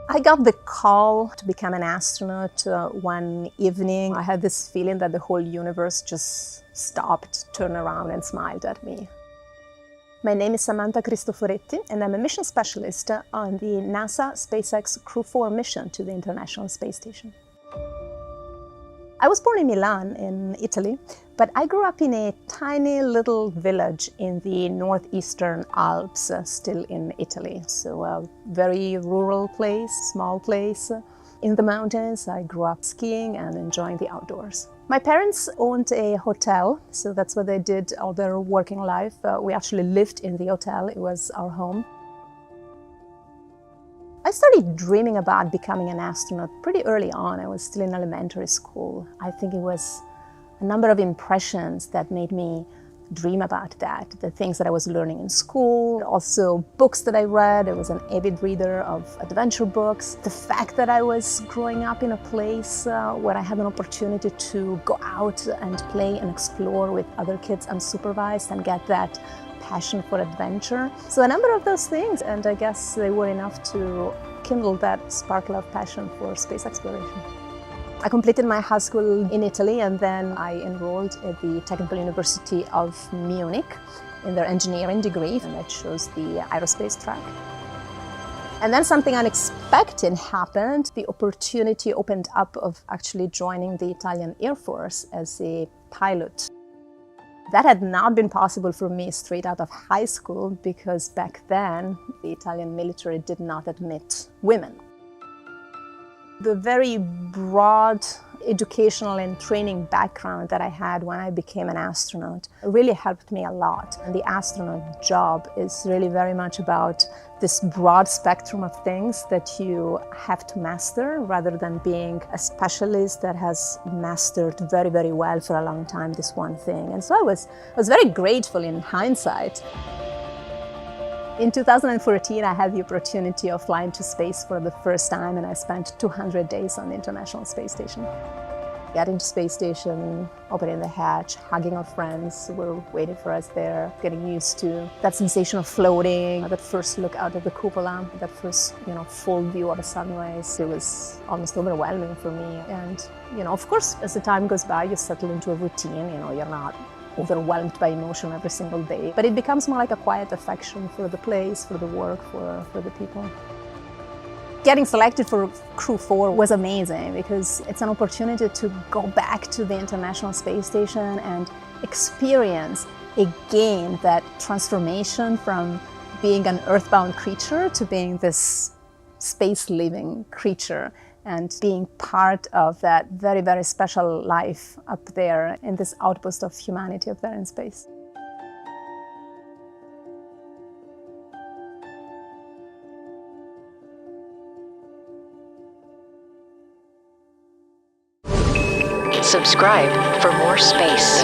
I got the call to become an astronaut one evening. I had this feeling that the whole universe just stopped, turned around and smiled at me. My name is Samantha Cristoforetti, and I'm a mission specialist on the NASA SpaceX Crew 4 mission to the International Space Station. I was born in Milan, in Italy, but I grew up in a tiny little village in the northeastern Alps, still in Italy. So a very rural place, small place. In the mountains, I grew up skiing and enjoying the outdoors. My parents owned a hotel, so that's what they did all their working life. We actually lived in the hotel, it was our home. I started dreaming about becoming an astronaut pretty early on. I was still in elementary school. I think it was a number of impressions that made me dream about that. The things that I was learning in school, also books that I read. I was an avid reader of adventure books. The fact that I was growing up in a place where I had an opportunity to go out and play and explore with other kids unsupervised and get that passion for adventure. So a number of those things, and I guess they were enough to kindle that sparkle of passion for space exploration. I completed my high school in Italy, and then I enrolled at the Technical University of Munich in their engineering degree, and I chose the aerospace track. And then something unexpected happened. The opportunity opened up of actually joining the Italian Air Force as a pilot. That had not been possible for me straight out of high school because back then the Italian military did not admit women. The very broad educational and training background that I had when I became an astronaut really helped me a lot. And the astronaut job is really very much about this broad spectrum of things that you have to master rather than being a specialist that has mastered very, very well for a long time this one thing. And so I was very grateful in hindsight. In 2014, I had the opportunity of flying to space for the first time, and I spent 200 days on the International Space Station. Getting to space station, opening the hatch, hugging our friends who were waiting for us there, getting used to that sensation of floating, that first look out of the cupola, that first, full view of a sunrise. It was almost overwhelming for me. And, of course, as the time goes by, you settle into a routine. You're not overwhelmed by emotion every single day. But it becomes more like a quiet affection for the place, for the work, for the people. Getting selected for Crew 4 was amazing because it's an opportunity to go back to the International Space Station and experience again that transformation from being an earthbound creature to being this space-living creature, and being part of that very, very special life up there in this outpost of humanity up there in space. Subscribe for more space.